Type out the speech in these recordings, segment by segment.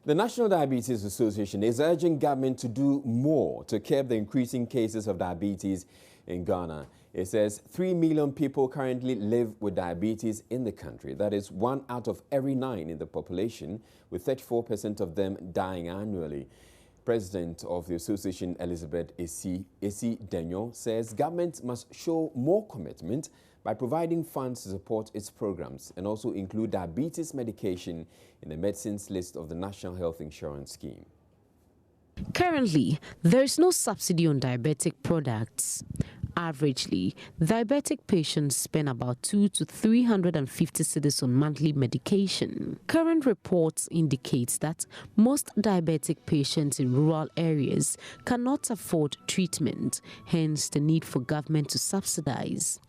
The National Diabetes Association is urging government to do more to curb the increasing cases of diabetes in Ghana. It says 3 million people currently live with diabetes in the country. That is 1 out of every 9 in the population, with 34% of them dying annually. President of the association, Elizabeth Esi Denyo, says government must show more commitment by providing funds to support its programs and also include diabetes medication in the medicines list of the National Health Insurance Scheme. Currently, there is no subsidy on diabetic products. Averagely, diabetic patients spend about 200 to 350 cedis on monthly medication. Current reports indicate that most diabetic patients in rural areas cannot afford treatment, hence the need for government to subsidize.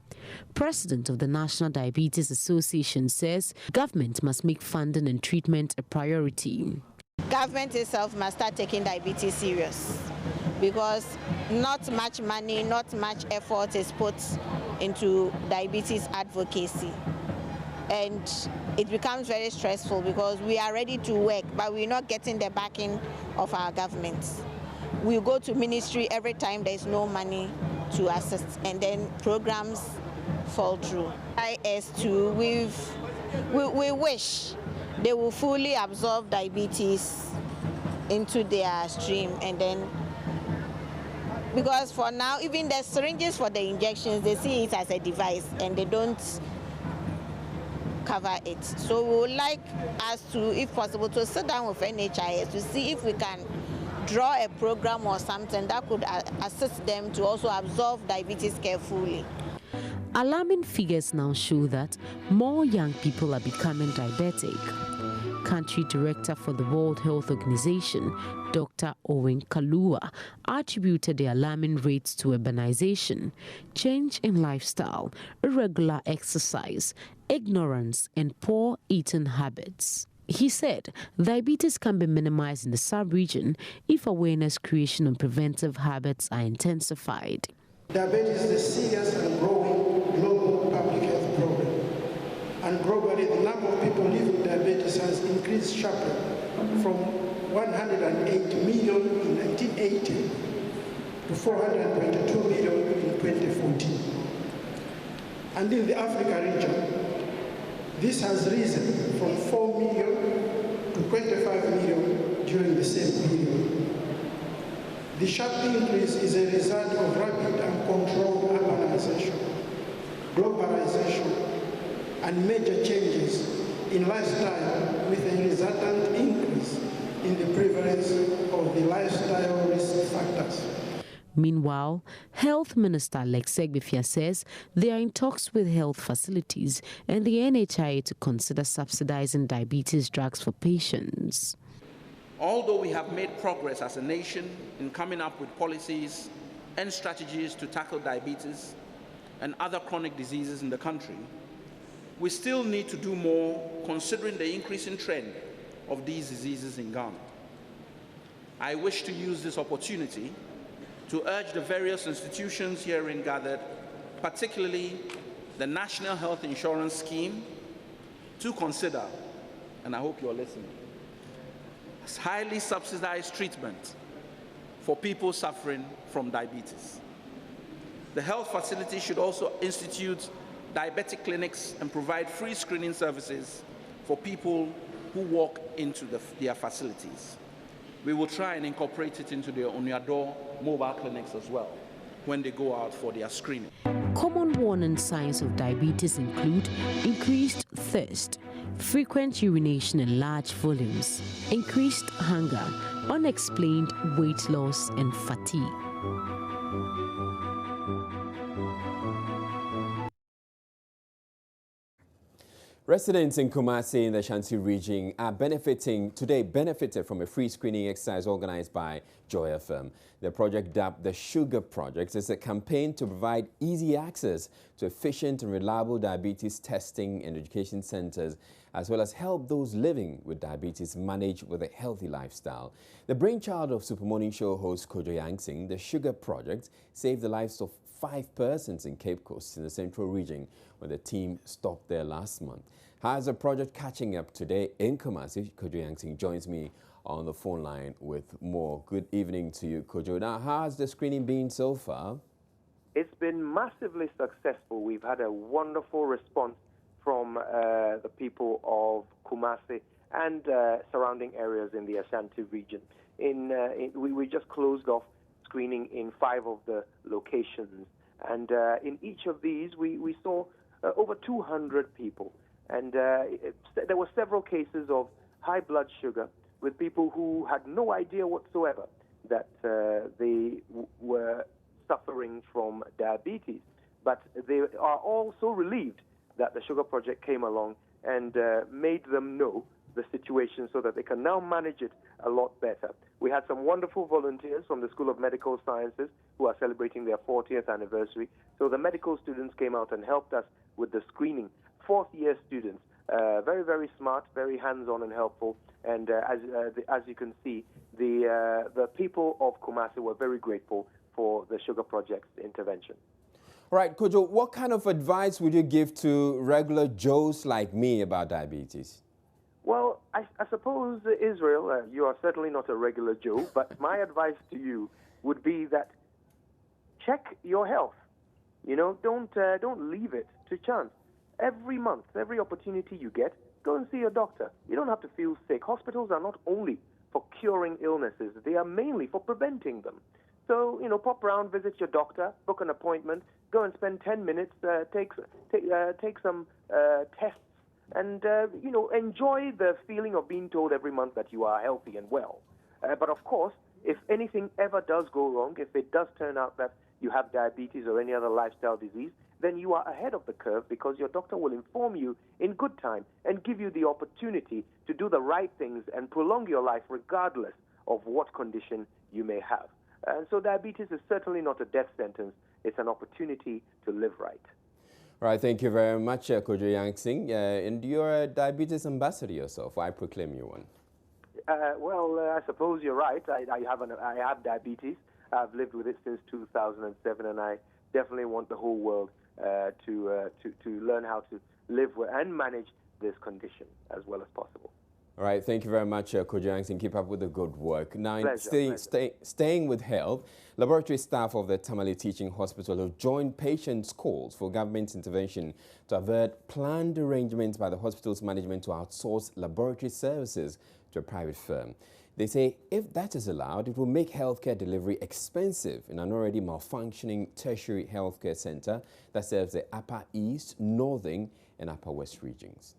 President of the National Diabetes Association says government must make funding and treatment a priority. Government itself must start taking diabetes serious, because not much money, not much effort is put into diabetes advocacy. And it becomes very stressful because we are ready to work, but we're not getting the backing of our governments. We go to ministry every time there's no money to assist, and then programs fall through. IS2, we wish they will fully absorb diabetes into their stream, and then, because for now, even the syringes for the injections, they see it as a device and they don't cover it. So we would like us to, if possible, to sit down with NHIS to see if we can draw a program or something that could assist them to also absorb diabetes care fully. Alarming figures now show that more young people are becoming diabetic. Country Director for the World Health Organization, Dr. Owen Kalua, attributed the alarming rates to urbanization, change in lifestyle, irregular exercise, ignorance, and poor eating habits. He said diabetes can be minimized in the sub-region if awareness creation and preventive habits are intensified. Diabetes is a serious and growing global public health problem. And globally, the number of people living with diabetes has increased sharply from 108 million in 1980 to 422 million in 2014. And in the Africa region, this has risen from 4 million to 25 million during the same period. The sharp increase is a result of rapid and controlled urbanization, globalization, and major changes in lifestyle, with a resultant increase in the prevalence of the lifestyle risk factors. Meanwhile, Health Minister Alex Egbefia says they are in talks with health facilities and the NHIA to consider subsidizing diabetes drugs for patients. Although we have made progress as a nation in coming up with policies and strategies to tackle diabetes and other chronic diseases in the country, we still need to do more considering the increasing trend of these diseases in Ghana. I wish to use this opportunity to urge the various institutions herein gathered, particularly the National Health Insurance Scheme, to consider, and I hope you're listening, highly subsidized treatment for people suffering from diabetes. The health facility should also institute diabetic clinics and provide free screening services for people who walk into their facilities. We will try and incorporate it into the on-your-door mobile clinics as well when they go out for their screening. Common warning signs of diabetes include increased thirst, frequent urination in large volumes, increased hunger, unexplained weight loss, and fatigue. Residents in Kumasi in the Ashanti region are benefited from a free screening exercise organized by Joy FM. The project, dubbed the Sugar Project, is a campaign to provide easy access to efficient and reliable diabetes testing in education centers, as well as help those living with diabetes manage with a healthy lifestyle. The brainchild of Super Morning Show host Kojo Yangsing, the Sugar Project saved the lives of 5 persons in Cape Coast in the central region when the team stopped there last month. How is the project catching up today in Kumasi? Kojo Yangsing joins me on the phone line with more. Good evening to you, Kojo. Now, how has the screening been so far? It's been massively successful. We've had a wonderful response from the people of Kumasi and surrounding areas in the Ashanti region. We just closed off screening in 5 of the locations. And in each of these, we saw over 200 people. And there were several cases of high blood sugar with people who had no idea whatsoever that they were suffering from diabetes. But they are all so relieved that the Sugar Project came along and made them know the situation so that they can now manage it a lot better. We had some wonderful volunteers from the School of Medical Sciences who are celebrating their 40th anniversary. So the medical students came out and helped us with the screening. 4th-year students, very, very smart, very hands-on and helpful. And as you can see, the people of Kumasi were very grateful for the Sugar Project's intervention. All right, Kojo, what kind of advice would you give to regular Joes like me about diabetes? Well, I suppose, Israel, you are certainly not a regular Joe, but my advice to you would be that check your health. You know, don't leave it to chance. Every month, every opportunity you get, go and see your doctor. You don't have to feel sick. Hospitals are not only for curing illnesses, they are mainly for preventing them. So, you know, pop around, visit your doctor, book an appointment, go and spend 10 minutes, take some tests, and, you know, enjoy the feeling of being told every month that you are healthy and well. But, of course, if anything ever does go wrong, if it does turn out that you have diabetes or any other lifestyle disease, then you are ahead of the curve because your doctor will inform you in good time and give you the opportunity to do the right things and prolong your life regardless of what condition you may have. And so diabetes is certainly not a death sentence. It's an opportunity to live right. All right, thank you very much, Kojo Yangsing. And you're a diabetes ambassador yourself. I proclaim you one. Well, I suppose you're right. I have diabetes. I've lived with it since 2007, and I definitely want the whole world to learn how to live with and manage this condition as well as possible. All right, thank you very much, Kojo Yangsing. Keep up with the good work. Now, staying with health, laboratory staff of the Tamale Teaching Hospital have joined patients' calls for government intervention to avert planned arrangements by the hospital's management to outsource laboratory services to a private firm. They say if that is allowed, it will make healthcare delivery expensive in an already malfunctioning tertiary healthcare center that serves the Upper East, Northern and Upper West regions.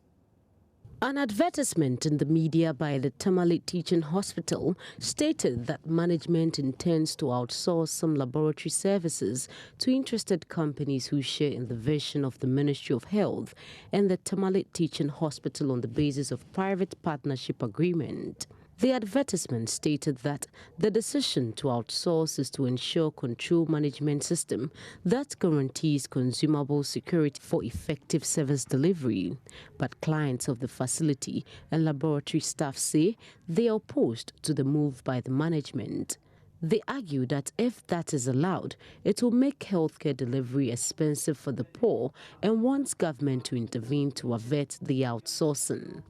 An advertisement in the media by the Tamale Teaching Hospital stated that management intends to outsource some laboratory services to interested companies who share in the vision of the Ministry of Health and the Tamale Teaching Hospital on the basis of private partnership agreement. The advertisement stated that the decision to outsource is to ensure control management system that guarantees consumable security for effective service delivery. But clients of the facility and laboratory staff say they are opposed to the move by the management. They argue that if that is allowed, it will make healthcare delivery expensive for the poor and wants government to intervene to avert the outsourcing.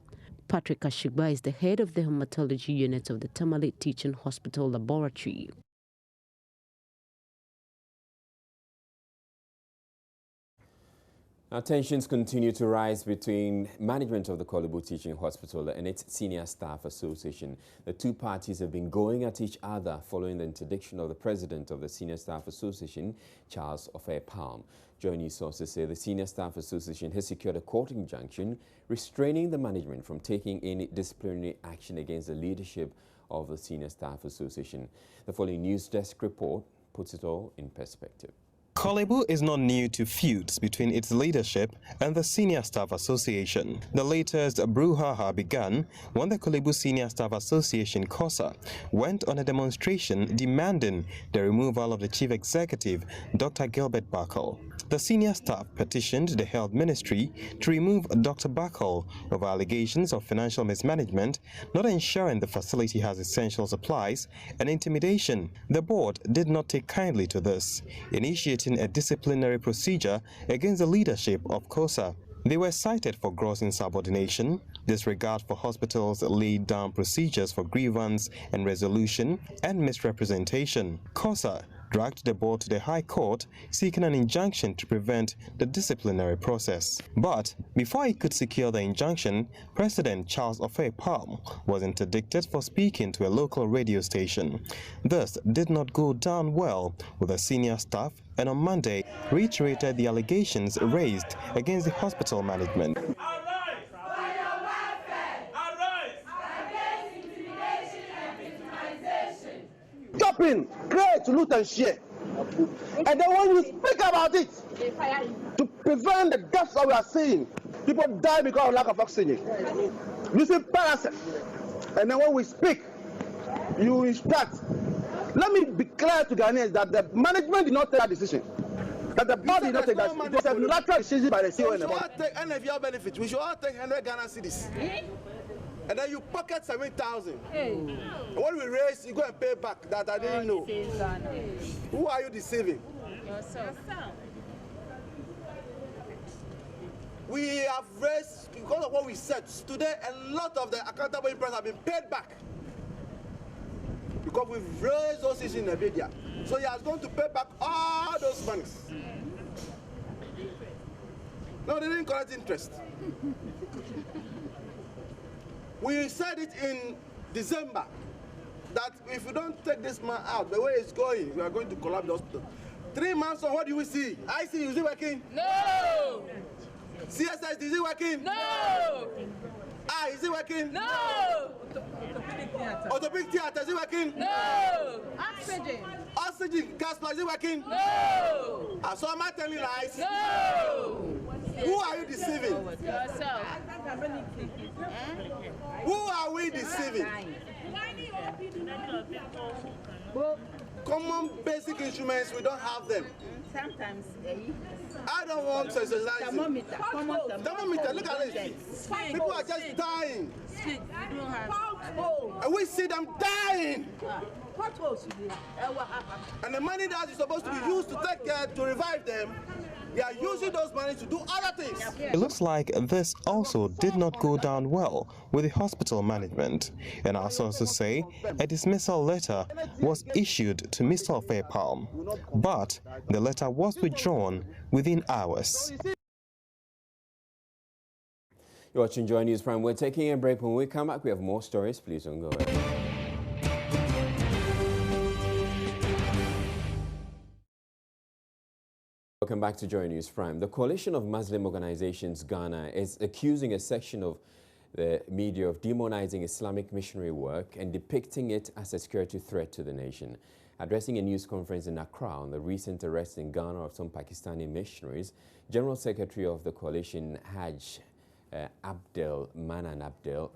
Patrick Ashigba is the head of the hematology unit of the Tamale Teaching Hospital Laboratory. Now, tensions continue to rise between management of the Korle Bu Teaching Hospital and its Senior Staff Association. The two parties have been going at each other following the interdiction of the president of the Senior Staff Association, Charles Ofe-Palm. Joining sources say the Senior Staff Association has secured a court injunction restraining the management from taking any disciplinary action against the leadership of the Senior Staff Association. The following news desk report puts it all in perspective. Korle Bu is not new to feuds between its leadership and the Senior Staff Association. The latest brouhaha began when the Korle Bu Senior Staff Association, KOSA, went on a demonstration demanding the removal of the Chief Executive, Dr. Gilbert Bakal. The senior staff petitioned the Health Ministry to remove Dr. Bakal over allegations of financial mismanagement, not ensuring the facility has essential supplies, and intimidation. The board did not take kindly to this, initiating a disciplinary procedure against the leadership of KOSA. They were cited for gross insubordination, disregard for hospitals' laid-down procedures for grievance and resolution, and misrepresentation. COSA dragged the board to the High Court seeking an injunction to prevent the disciplinary process. But before he could secure the injunction, President Charles Ofei Palm was interdicted for speaking to a local radio station. This did not go down well with the senior staff, and on Monday reiterated the allegations raised against the hospital management. Chopping, create, loot and share. And then when you speak about it, to prevent the deaths that we are seeing, people die because of lack of oxygen. You see parasites. And then when we speak, you instruct. Let me be clear to Ghanaians that the management did not take that decision. That the body did not take that decision. It was a unilateral decision by the CEO. We should all take NFR benefits. We should all take 100 Ghana cedis. And then you pocket 7,000. When we raise, you go and pay back that I didn't know. Who are you deceiving? Yourself. We have raised, because of what we said, today a lot of the accountable interest have been paid back. Because we've raised those issues in the media. So he has gone to pay back all those monies. No, they didn't collect interest. We said it in December that if we don't take this man out, the way it's going, we are going to collapse the hospital. 3 months on, what do we see? IC, is it working? No! CSS, is it working? No! Is it working? No! Orthopedic theater, is it working? No! Oxygen. Oxygen, gas plant, is it working? No! So am I telling lies? No! Who are you deceiving? Yourself. Who are we deceiving? Common basic instruments, we don't have them. Sometimes I don't want to exercise. Thermometer. Thermometer, look at this. People are just dying. And we see them dying. And the money that is supposed to be used to take care, to revive them, they are using those money to do other things. It looks like this also did not go down well with the hospital management. And our sources say a dismissal letter was issued to Mr. Ofei Palm, but the letter was withdrawn within hours. You're watching Joy News Prime. We're taking a break. When we come back, we have more stories. Please don't go away. Welcome back to Joy News Prime. The Coalition of Muslim Organizations Ghana is accusing a section of the media of demonizing Islamic missionary work and depicting it as a security threat to the nation. Addressing a news conference in Accra on the recent arrest in Ghana of some Pakistani missionaries, General Secretary of the coalition, Hajj Abdel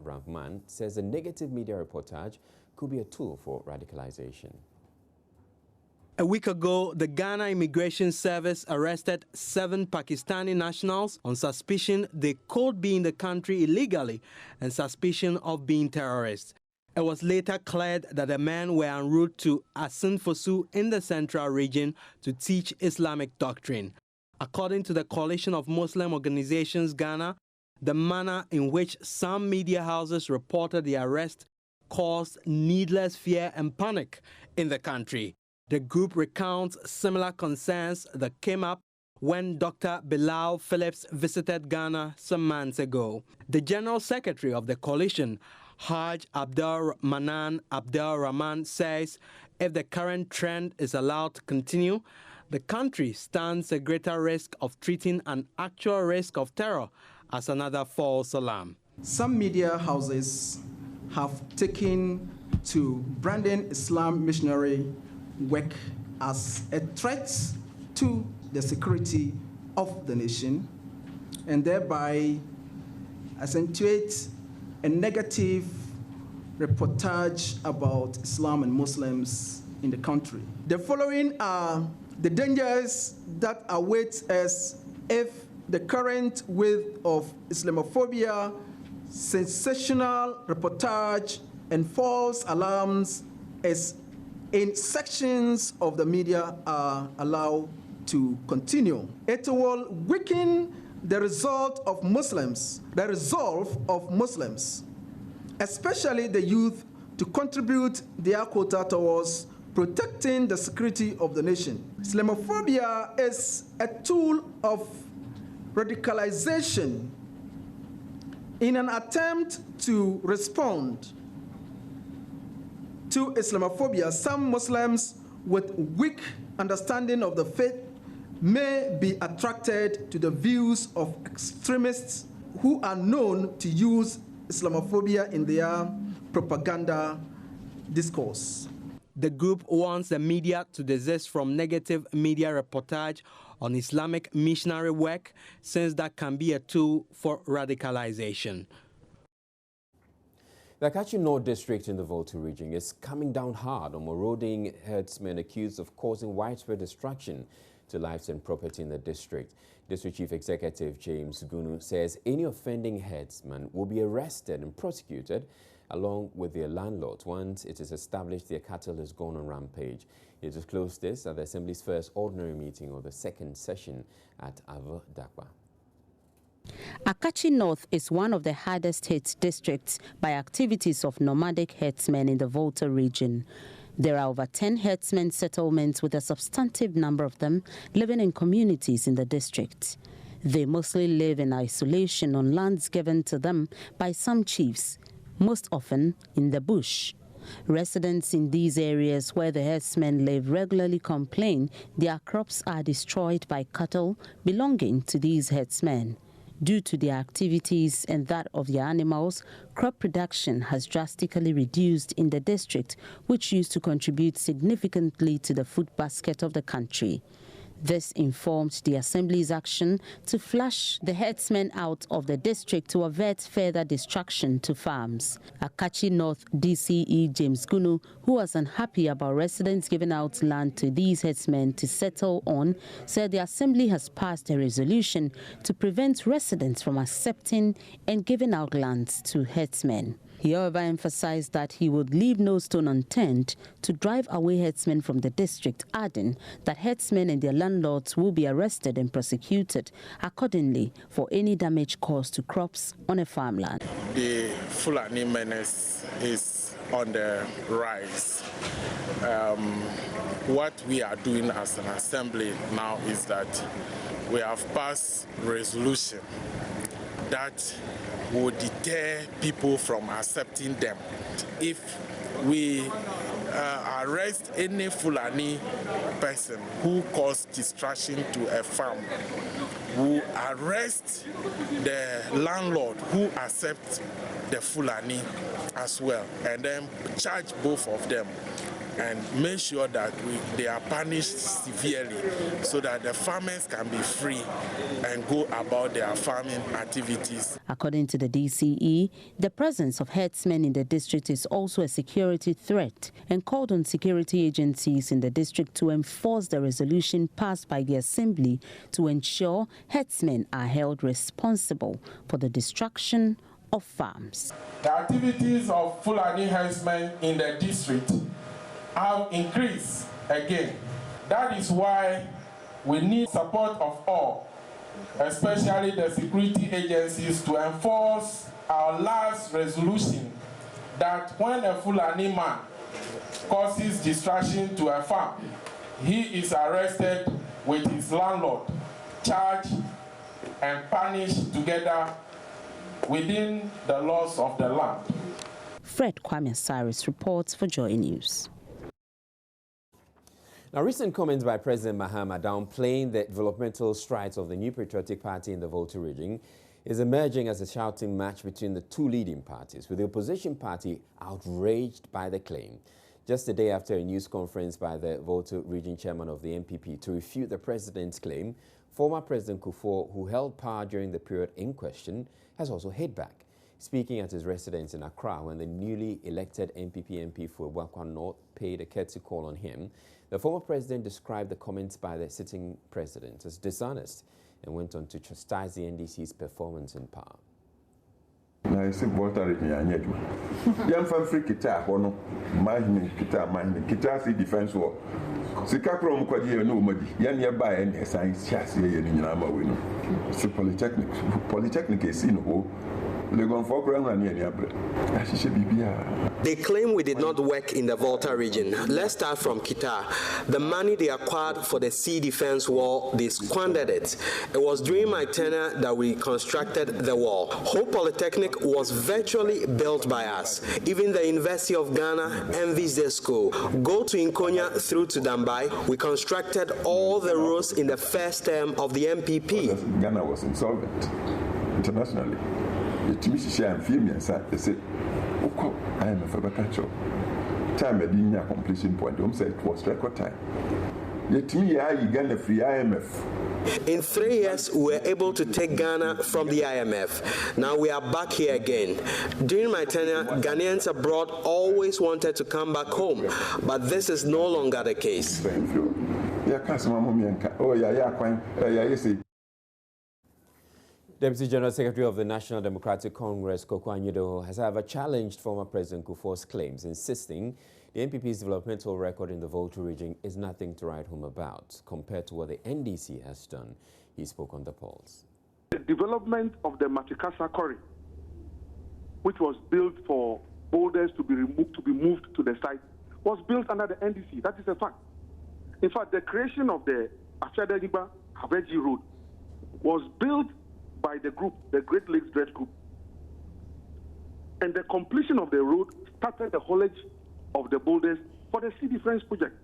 Rahman, says a negative media reportage could be a tool for radicalization. A week ago, the Ghana Immigration Service arrested 7 Pakistani nationals on suspicion they could be in the country illegally and suspicion of being terrorists. It was later cleared that the men were en route to Asin Fosu in the central region to teach Islamic doctrine. According to the Coalition of Muslim Organizations Ghana, the manner in which some media houses reported the arrest caused needless fear and panic in the country. The group recounts similar concerns that came up when Dr. Bilal Phillips visited Ghana some months ago. The General Secretary of the coalition, Hajj Abdel Rahman, says if the current trend is allowed to continue, the country stands a greater risk of treating an actual risk of terror as another false alarm. Some media houses have taken to branding Islam missionary work as a threat to the security of the nation and thereby accentuate a negative reportage about Islam and Muslims in the country. The following are the dangers that await us if the current wave of Islamophobia, sensational reportage, and false alarms is in sections of the media are allowed to continue. It will weaken the resolve of Muslims, especially the youth, to contribute their quota towards protecting the security of the nation. Islamophobia is a tool of radicalization. In an attempt to respond to Islamophobia, some Muslims with weak understanding of the faith may be attracted to the views of extremists who are known to use Islamophobia in their propaganda discourse. The group wants the media to desist from negative media reportage on Islamic missionary work, since that can be a tool for radicalization. The Akachi North District in the Volta region is coming down hard on marauding herdsmen accused of causing widespread destruction to lives and property in the district. District Chief Executive James Gunu says any offending herdsman will be arrested and prosecuted along with their landlords once it is established their cattle has gone on rampage. He disclosed this at the Assembly's first ordinary meeting of the second session at Ava Dakwa. Akachi North is one of the hardest hit districts by activities of nomadic herdsmen in the Volta region. There are over 10 herdsmen settlements, with a substantive number of them living in communities in the district. They mostly live in isolation on lands given to them by some chiefs, most often in the bush. Residents in these areas where the herdsmen live regularly complain their crops are destroyed by cattle belonging to these herdsmen. Due to their activities and that of their animals, crop production has drastically reduced in the district, which used to contribute significantly to the food basket of the country. This informed the Assembly's action to flush the herdsmen out of the district to avert further destruction to farms. Akachi North DCE James Gunu, who was unhappy about residents giving out land to these herdsmen to settle on, said the Assembly has passed a resolution to prevent residents from accepting and giving out lands to herdsmen. He, however, emphasized that he would leave no stone unturned to drive away herdsmen from the district, adding that herdsmen and their landlords will be arrested and prosecuted accordingly for any damage caused to crops on a farmland. The Fulani menace is on the rise. What we are doing as an assembly now is that we have passed resolution that will deter people from accepting them. If we arrest any Fulani person who caused destruction to a farm, we arrest the landlord who accepts the Fulani as well, and then charge both of them and make sure that they are punished severely so that the farmers can be free and go about their farming activities. According to the DCE, the presence of herdsmen in the district is also a security threat, and called on security agencies in the district to enforce the resolution passed by the Assembly to ensure herdsmen are held responsible for the destruction of farms. The activities of Fulani herdsmen in the district have increased again. That is why we need support of all, especially the security agencies, to enforce our last resolution that when a Fulani man causes destruction to a farm, he is arrested with his landlord, charged and punished together within the laws of the land. Fred Kwame Cyrus reports for Joy News. Now, recent comments by President Mahama downplaying the developmental strides of the new patriotic party in the Volta region is emerging as a shouting match between the two leading parties, with the opposition party outraged by the claim. Just a day after a news conference by the Volta region chairman of the NPP to refute the president's claim, former President Kufuor, who held power during the period in question, has also hit back. Speaking at his residence in Accra when the newly elected NPP MP for Wakwa North paid a courtesy call on him, the former president described the comments by the sitting president as dishonest and went on to chastise the NDC's performance in power. Na isi Volta region ya nyeju. Yam fan free kita kono, mahini kita si defense war. Sika from Kwaji no Modi, Yan Yaba and science chassis in Yamawino. It's a polytechnic. Polytechnic is in ho. They claim we did not work in the Volta region. Let's start from Kita. The money they acquired for the sea defense wall, they squandered it. It was during my tenure that we constructed the wall. Hope Polytechnic was virtually built by us. Even the University of Ghana envies their school. Go to Nkonya through to Dambai. We constructed all the roads in the first term of the MPP. Ghana was insolvent internationally. It share and film and they say, I am a fabricator. Time I didn't have completion point. Said it was record time. Yet me, I Ghana free IMF. In 3 years, we were able to take Ghana from the IMF. Now we are back here again. During my tenure, Ghanaians abroad always wanted to come back home, but this is no longer the case. Deputy General Secretary of the National Democratic Congress, Koko Anyedo, has however challenged former President Kufuor's claims, insisting the NPP's developmental record in the Volta region is nothing to write home about compared to what the NDC has done. He spoke on the polls. The development of the Matikasa Quarry, which was built for boulders to be moved to the site, was built under the NDC. That is a fact. In fact, the creation of the Achadegba Habeji Road was built by the group, the Great Lakes Dredge Group. And the completion of the road started the haulage of the boulders for the Sea Defense project.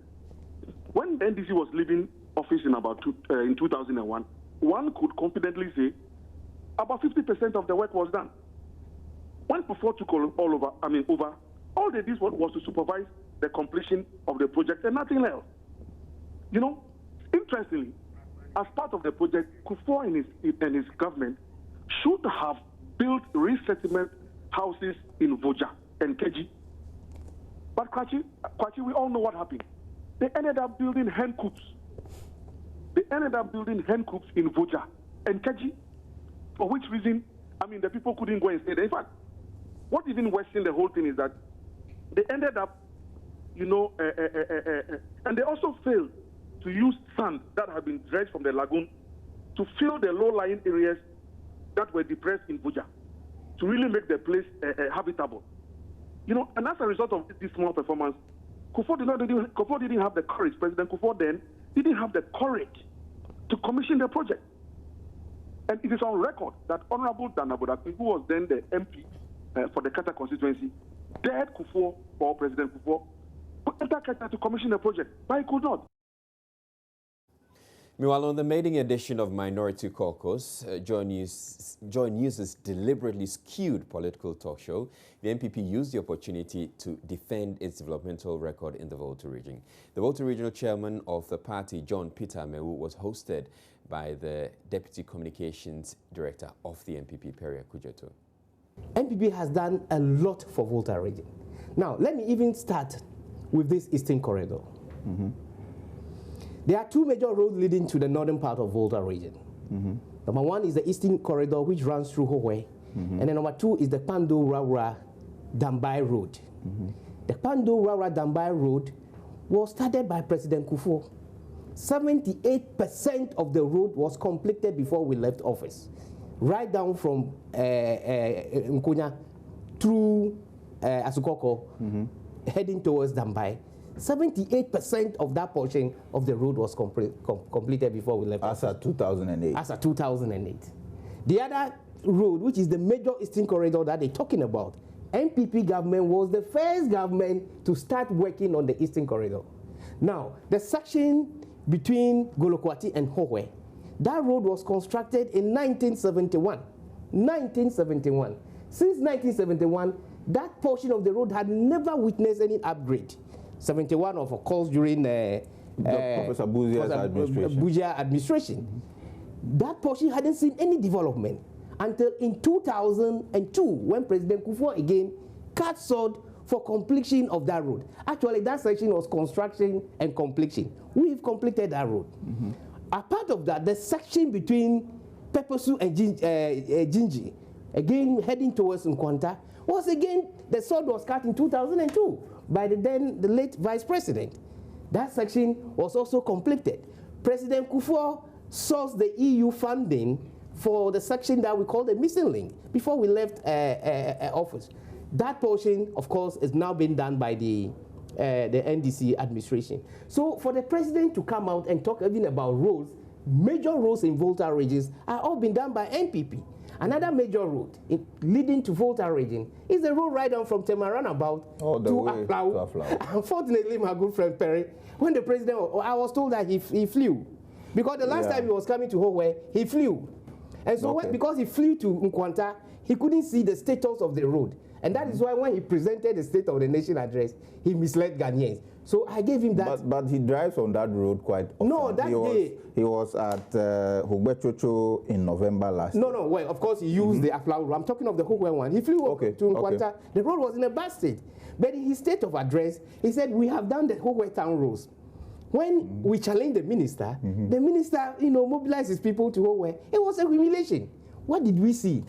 When the NDC was leaving office in 2001, one could confidently say about 50% of the work was done. When Kufuor took over, all they did was to supervise the completion of the project and nothing else. You know, interestingly, as part of the project, Kufuor and his government should have built resettlement houses in Voja and Keji. But Kwachi, we all know what happened. They ended up building hen coops. They ended up building hen coops in Voja and Keji. For which reason, the people couldn't go and stay there. In fact, what even worsened the whole thing is that they ended up, and they also failed to use sand that had been dredged from the lagoon to fill the low-lying areas that were depressed in Voja, to really make the place habitable. And as a result of this small performance, Kufuor didn't have the courage. President Kufuor then didn't have the courage to commission the project. And it is on record that Honorable Dana Bodaki, who was then the MP for the Kata constituency, dared Kufuor, or President Kufuor, to enter Kata to commission the project, but he could not. Meanwhile, on the maiden edition of Minority Caucus, Joy News' deliberately skewed political talk show, the NPP used the opportunity to defend its developmental record in the Volta region. The Volta regional chairman of the party, John Peter Mewu, was hosted by the Deputy Communications Director of the NPP, Peria Kujeto. NPP has done a lot for Volta region. Now, let me even start with this Eastern Corridor. There are two major roads leading to the northern part of Volta region. Number one is the Eastern Corridor, which runs through Howe. And then number two is the Pando Raura Dambai Road. The Pando Raura Dambai Road was started by President Kufuor. 78% of the road was completed before we left office, right down from Nkonya through Asukoko, heading towards Dambai. 78% of that portion of the road was completed before we left. As of 2008. As of 2008. The other road, which is the major Eastern Corridor that they're talking about, NPP government was the first government to start working on the Eastern Corridor. Now, the section between Golokwati and Howe, that road was constructed in 1971. 1971. Since 1971, that portion of the road had never witnessed any upgrade. 71, of course, during Professor Buja administration. That portion hadn't seen any development until in 2002, when President Kufuor again cut sword for completion of that road. Actually, that section was construction and completion. We've completed that road. A part of that, the section between Pepesu and Jinji, again heading towards Nkwanta, was again, the sword was cut in 2002 by the late Vice President. That section was also completed. President Kufuor sourced the EU funding for the section that we call the missing link before we left office. That portion, of course, is now being done by the NDC administration. So for the president to come out and talk even about roads, major roads in Volta regions are all being done by NPP. Another major road leading to Volta region is the road right down from Temarana about to Aflau. Unfortunately, my good friend Perry, when the president, I was told that he flew. Because the last time he was coming to Howe, he flew. And so because he flew to Nkwanta, he couldn't see the status of the road. And that is why when he presented the State of the Nation address, he misled Ghanaians. So I gave him that. But he drives on that road quite often. No, that day. He was at Hugbechocho in November last year. No, well, of course he used the Aflau road. I'm talking of the Howe one. He flew up to Nkwanta. The road was in a bad state. But in his state of address, he said, we have done the Howe town roads. When we challenged the minister, mobilized his people to Howe. It was a humiliation. What did we see?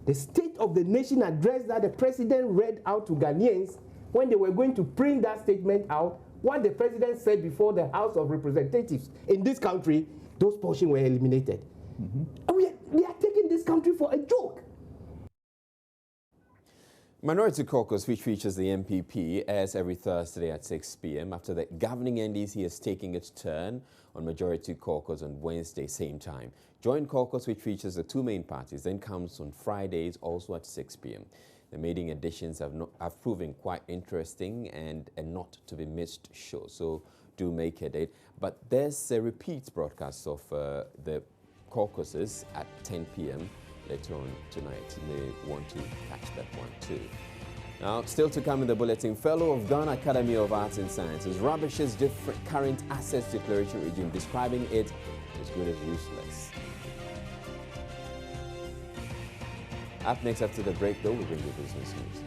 The State of the Nation address that the president read out to Ghanaians when they were going to print that statement out, what the president said before the House of Representatives in this country, those portions were eliminated. And we are taking this country for a joke. Minority Caucus, which features the MPP, airs every Thursday at 6 p.m. after the governing NDC is taking its turn on Majority Caucus on Wednesday, same time. Joint Caucus, which features the two main parties, then comes on Fridays, also at 6 p.m. The maiden editions have proven quite interesting and a not to be missed show, so do make a date. But there's a repeat broadcast of the caucuses at 10 p.m. later on tonight. You may want to catch that one too. Now, still to come in the bulletin, fellow of Ghana Academy of Arts and Sciences rubbishes different current assets declaration regime, describing it as good as useless. Up next after the break, though, we bring you business news.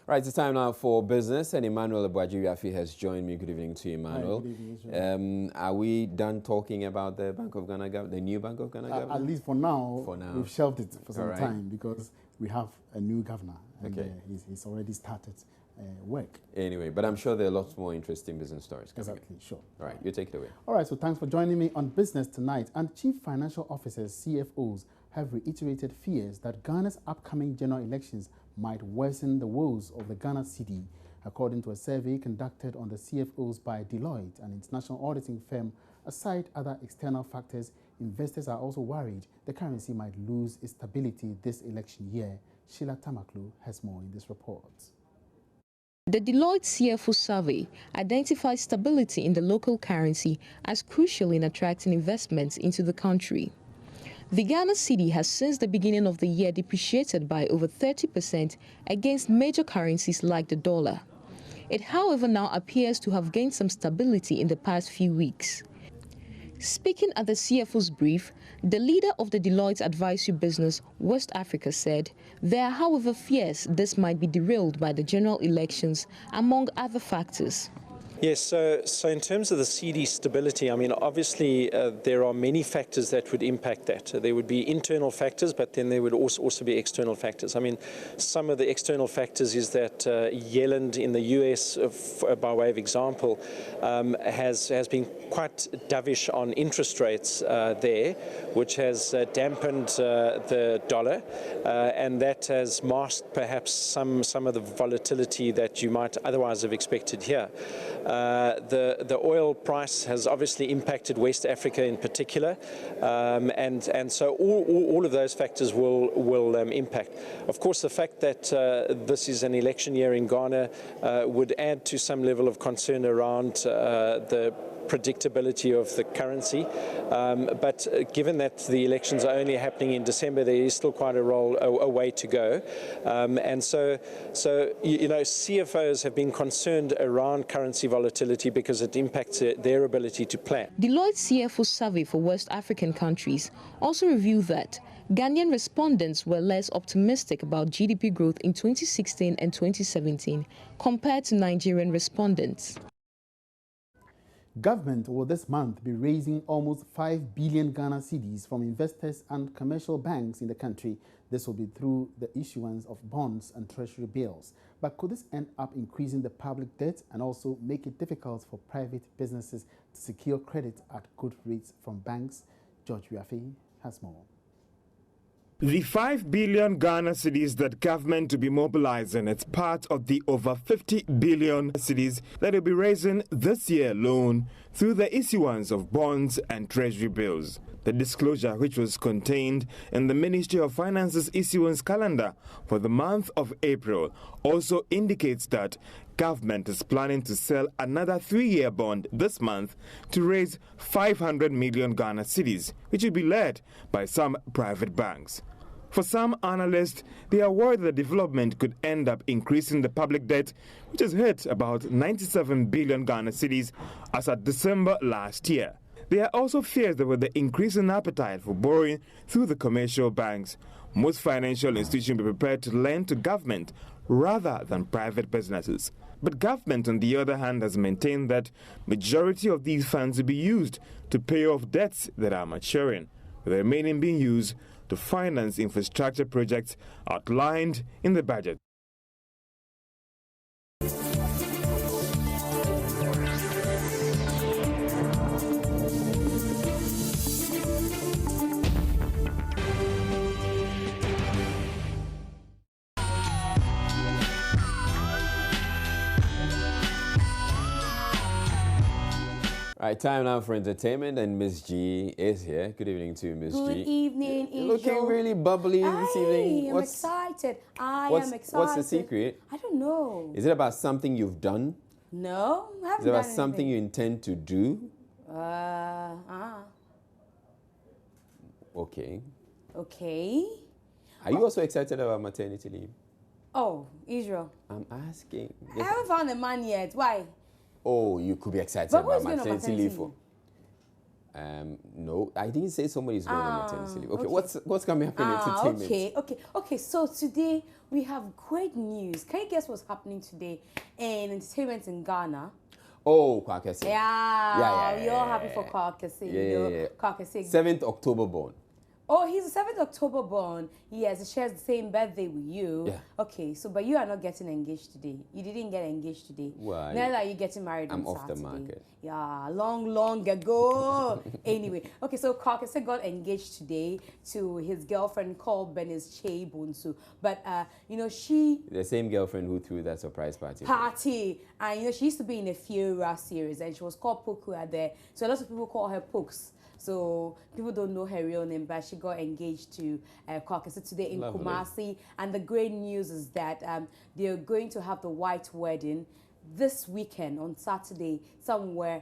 Right, it's time now for business, and Emmanuel has joined me. Good evening to you, Emmanuel. Hi, good evening, are we done talking about the Bank of Ghana, the new Bank of Ghana government? At least for now, we've shelved it for some right. time because we have a new governor, and he's already started work. Anyway, but I'm sure there are lots more interesting business stories coming Exactly, sure. All right, you take it away. All right, so thanks for joining me on Business Tonight. And Chief Financial Officers, CFOs, have reiterated fears that Ghana's upcoming general elections might worsen the woes of the Ghana cedi. According to a survey conducted on the CFOs by Deloitte, an international auditing firm, aside other external factors, investors are also worried the currency might lose its stability this election year. Sheila Tamaklu has more in this report. The Deloitte CFO survey identifies stability in the local currency as crucial in attracting investments into the country. The Ghana cedi has since the beginning of the year depreciated by over 30% against major currencies like the dollar. It, however, now appears to have gained some stability in the past few weeks. Speaking at the CFO's brief, the leader of the Deloitte advisory business, West Africa, said there are, however, fears this might be derailed by the general elections, among other factors. Yes, so in terms of the cedi stability, I mean, obviously there are many factors that would impact that. There would be internal factors, but then there would also be external factors. I mean, some of the external factors is that Yellen in the US, by way of example, has been quite dovish on interest rates there, which has dampened the dollar, and that has masked perhaps some of the volatility that you might otherwise have expected here. The oil price has obviously impacted West Africa in particular, and so all of those factors will impact. Of course, the fact that this is an election year in Ghana would add to some level of concern around the predictability of the currency, but given that the elections are only happening in December, there is still quite a way to go, and so you know, CFOs have been concerned around currency volatility because it impacts their ability to plan. Deloitte CFO survey for West African countries also revealed that Ghanaian respondents were less optimistic about GDP growth in 2016 and 2017 compared to Nigerian respondents. Government will this month be raising almost 5 billion Ghana cedis from investors and commercial banks in the country. This will be through the issuance of bonds and treasury bills. But could this end up increasing the public debt and also make it difficult for private businesses to secure credit at good rates from banks? George Wiafe has more. The 5 billion Ghana cedis that government will be mobilizing is part of the over 50 billion cedis that will be raising this year alone through the issuance of bonds and treasury bills. The disclosure, which was contained in the Ministry of Finance's issuance calendar for the month of April, also indicates that government is planning to sell another 3-year bond this month to raise 500 million Ghana cedis, which will be led by some private banks. For some analysts, they are worried the development could end up increasing the public debt, which has hit about 97 billion Ghana cedis as at December last year. There are also fears that with the increasing appetite for borrowing through the commercial banks, most financial institutions will be prepared to lend to government rather than private businesses. But government, on the other hand, has maintained that majority of these funds will be used to pay off debts that are maturing, with the remaining being used to finance infrastructure projects outlined in the budget. Right, time now for entertainment, and Miss G is here. Good evening to Miss G. Good evening, You're looking really bubbly this evening. I'm excited. I am excited. What's the secret? I don't know. Is it about something you've done? No, I haven't Is it about done something anything. you intend to do? Okay. Okay. Are you also excited about maternity leave? Oh, Israel. I'm asking. I haven't found a man yet. Why? Oh, you could be excited But about who's going on maternity maternity leave. No, I didn't say somebody's going on maternity leave. Okay, what's going to happen in entertainment? Okay. So today we have great news. Can you guess what's happening today in entertainment in Ghana? Oh, Kwakese. Yeah. You're happy for Kwakese. Yeah. Kwakese. 7th October born. Oh, he's a 7th October born. Yes, he shares the same birthday with you. Yeah. Okay, so but you are not getting engaged today. You didn't get engaged today. Why? Neither are you getting married on I'm off Saturday. the market. Yeah, long ago. Anyway, okay, so Kwakese got engaged today to his girlfriend called Benis Che Bunsu. But, she... The same girlfriend who threw that surprise party. And, she used to be in a Fiora series and she was called Pokua there. So lots of people call her Pokes. So people don't know her real name, but she got engaged to Kwakese today in Kumasi. And the great news is that they're going to have the white wedding this weekend on Saturday somewhere.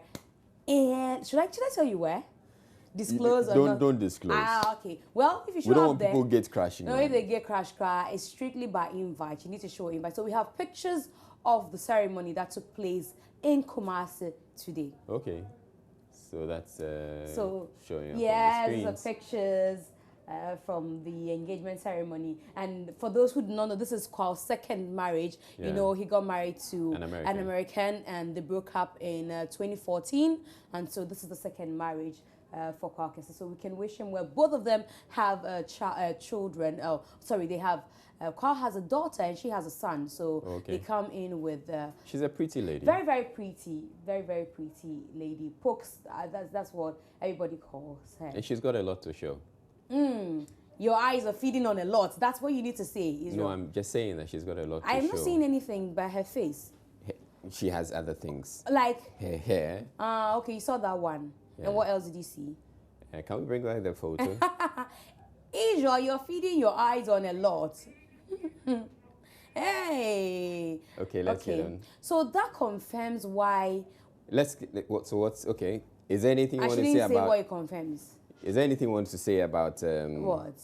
And should I tell you where? Disclose or not? Don't disclose. Okay. Well, if you show we don't up want there, people get crashing. No, if they get crash, it's strictly by invite. You need to show invite. So we have pictures of the ceremony that took place in Kumasi today. Okay. So that's showing up yes, on the the pictures from the engagement ceremony. And for those who do not know, this is called second marriage. Yeah. You know, he got married to an American and they broke up in 2014. And so this is the second marriage for Kwakese. So we can wish him well. Both of them have children. Oh, sorry, they have... Carl has a daughter and she has a son, so they come in with... She's a pretty lady. Very, very pretty. Very, very pretty lady. Pokes, that's what everybody calls her. And she's got a lot to show. Your eyes are feeding on a lot. That's what you need to say, Israel. No, I'm just saying that she's got a lot to show. I'm not seeing anything but her face. She has other things. Like? Her hair. Okay, you saw that one. Yeah. And what else did you see? Can we bring back the photo? Israel, you're feeding your eyes on a lot. Hey. Okay, let's get on. So that confirms why. Okay? Is there anything you want to say about? I shouldn't say what it confirms. Is there anything you want to say about what?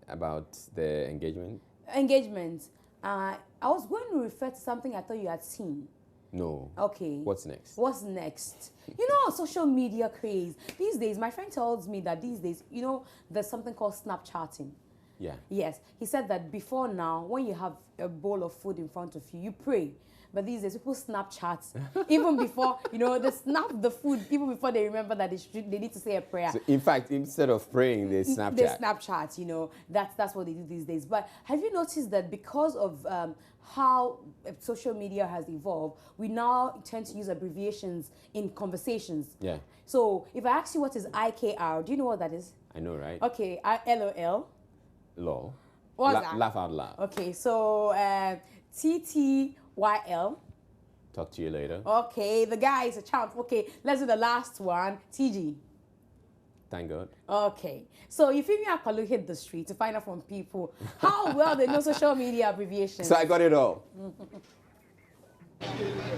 About the engagement? Engagement. I was going to refer to something I thought you had seen. No. Okay. What's next? What's next? You know, social media craze. These days, my friend tells me that these days, you know, there's something called Snapchatting. Yeah. Yes. He said that before now, when you have a bowl of food in front of you, you pray. But these days, people Snapchat. Even before, you know, they snap the food, even before they remember that they need to say a prayer. So in fact, instead of praying, they Snapchat. They Snapchat, you know. That's what they do these days. But have you noticed that because of how social media has evolved, we now tend to use abbreviations in conversations. Yeah. So if I ask you what is IKR, do you know what that is? I know, right? Okay, LOL. Lol. What's that? Laugh out loud. Okay, so TTYL. Talk to you later. Okay, the guy is a champ. Okay, let's do the last one. TG. Thank God. Okay, so if you and hit the street to find out from people how well they know social media abbreviations. So I got it all.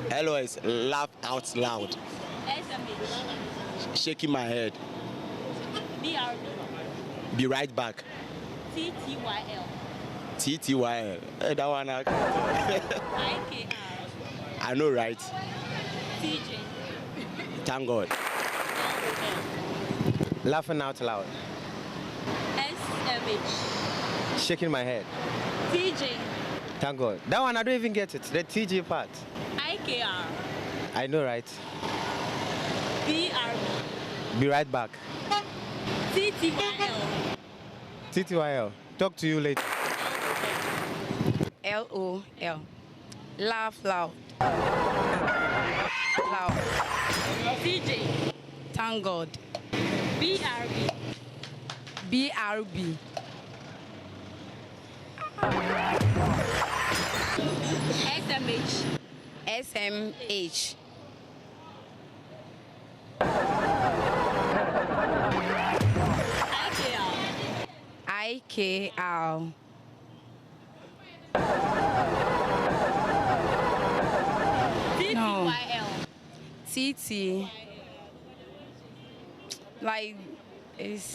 Hello is laugh out loud. Shaking my head. BRB. Be right back. TTYL. TTYL. That one. IKR. I know, right? TJ. Thank God. Laughing out loud. SMH. Shaking my head. TJ. Thank God. That one I don't even get it. The TG part. IKR. I know, right? BRB. Be right back. TTYL. TTYL. Talk to you later. LOL. Laugh loud. Loud. TJ. Thank God. BRB. BRB. SMH. SMH. IKR. TTYL. TT. Like, it's...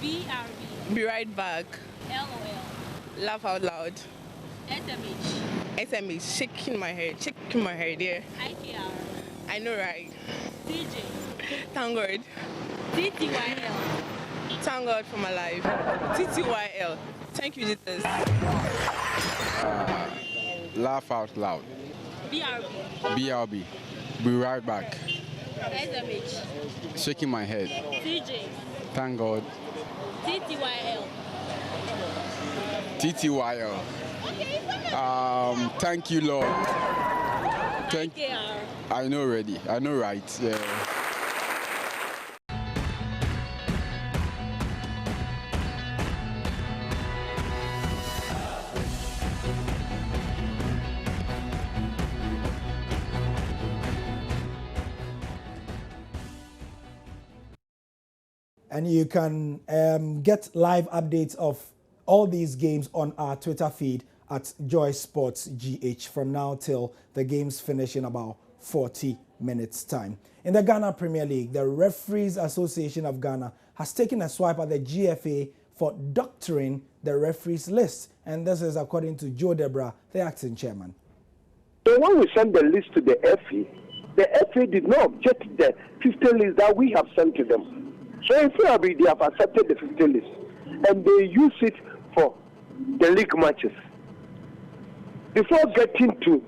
BRB. Be right back. LOL. Laugh out loud. SMH. SMH. Shaking my head, yeah. IKR. I know, right? TJ. Thank God. TTYL. Thank God for my life. TTYL. Thank you, Jesus. Laugh out loud. BRB. BRB. Be right back. SMH. Shaking my head. TJ. Thank God. TTYL. TTYL. Thank you, Lord. IKR. I know already. I know, right? Yeah. And you can get live updates of all these games on our Twitter feed at Joy Sports GH from now till the games finish in about 40 minutes time. In the Ghana Premier League, the Referees Association of Ghana has taken a swipe at the GFA for doctoring the referees list. And this is according to Joe Debra, the acting chairman. So when we sent the list to the FA did not object to the 50 list that we have sent to them. So in theory, they have accepted the 50 list and they use it for the league matches. Before getting to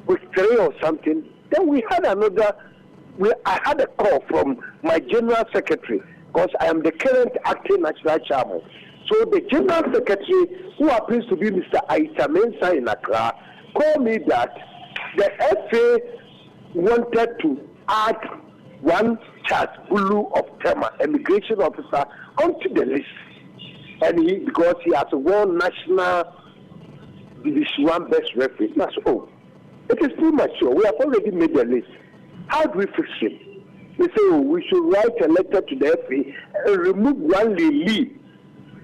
week 3 or something, then we had I had a call from my general secretary, because I am the current acting national chairman. So the general secretary, who happens to be Mr. Aita Mensah in Accra, called me that the FA wanted to add one Charles Bulu of Tema, immigration officer, onto the list. And because he has won national Division 1 best referee. That's all. It is premature. We have already made the list. How do we fix him? They say, we should write a letter to the FA and remove one Lee,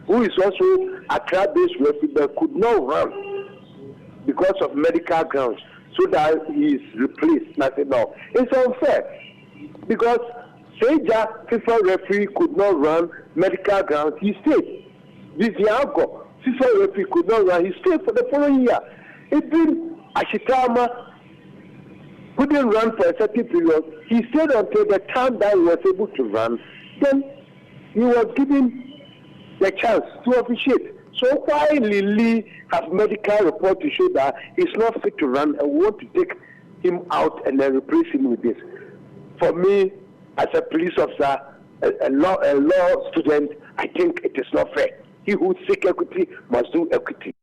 who is also a Accra-based referee but could not run because of medical grounds, so that he is replaced. And I said, no, it's unfair. Because Seja, FIFA referee, could not run medical grounds. He stayed. Viziago, FIFA referee, could not run. He stayed for the following year. It's been Ashitama couldn't run for a certain period. He stayed until the time that he was able to run. Then he was given the chance to officiate. So why Lily have medical report to show that he's not fit to run and want to take him out and then replace him with this? For me, as a police officer, a law student, I think it is not fair. He who seek equity must do equity.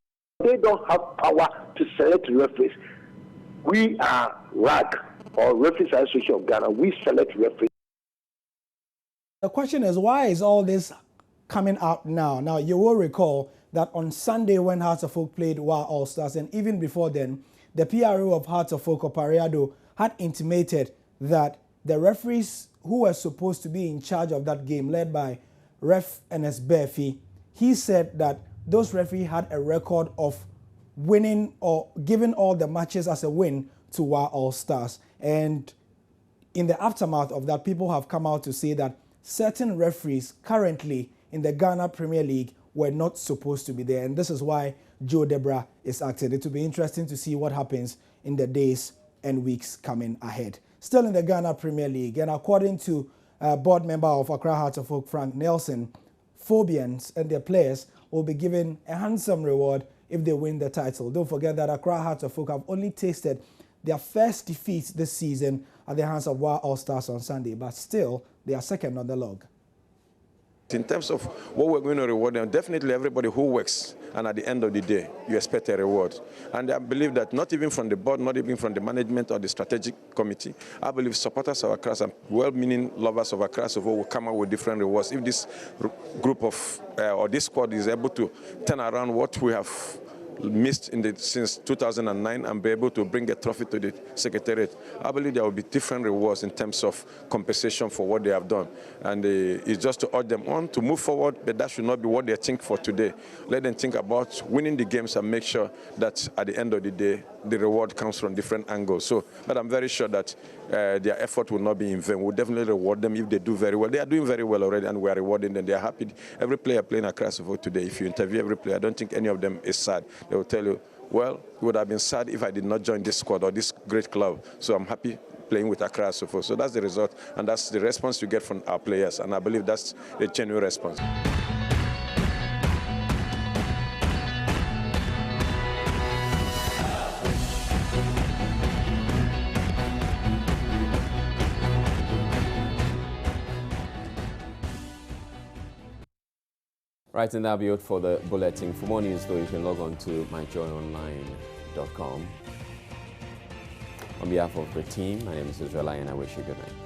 They don't have power to select referees. We are RAG, or Referees Association of Ghana. We select referees. The question is, why is all this coming out now? Now, you will recall that on Sunday when Hearts of Oak played WA All-Stars, and even before then, the PRO of Hearts of Oak, Opariado, had intimated that the referees who were supposed to be in charge of that game, led by Ref Ernest Berfi, he said that those referees had a record of winning or giving all the matches as a win to WA All-Stars. And in the aftermath of that, people have come out to say that certain referees currently in the Ghana Premier League were not supposed to be there. And this is why Joe Debra is acting. It will be interesting to see what happens in the days and weeks coming ahead. Still in the Ghana Premier League, and according to board member of Accra Hearts of Oak, Frank Nelson, Phobians and their players will be given a handsome reward if they win the title. Don't forget that Accra Hearts of Oak have only tasted their first defeat this season at the hands of WA All-Stars on Sunday, but still they are second on the log. In terms of what we're going to reward them, definitely everybody who works, and at the end of the day, you expect a reward. And I believe that not even from the board, not even from the management or the strategic committee, I believe supporters of Accra and well-meaning lovers of Accra will come up with different rewards. If this group of, or this squad is able to turn around what we have missed since 2009 and be able to bring a trophy to the Secretariat, I believe there will be different rewards in terms of compensation for what they have done. And it's just to urge them on to move forward, but that should not be what they think for today. Let them think about winning the games and make sure that at the end of the day, the reward comes from different angles. But I'm very sure that their effort will not be in vain. We'll definitely reward them if they do very well. They are doing very well already, and we are rewarding them. They are happy. Every player playing across the vote today, if you interview every player, I don't think any of them is sad. They will tell you, well, it would have been sad if I did not join this squad or this great club. So I'm happy playing with Accra so forth. So that's the result, and that's the response you get from our players. And I believe that's the genuine response. Right, and that'll be it for the bulletin. For more news, though, you can log on to myjoyonline.com. On behalf of the team, my name is Israel, and I wish you good night.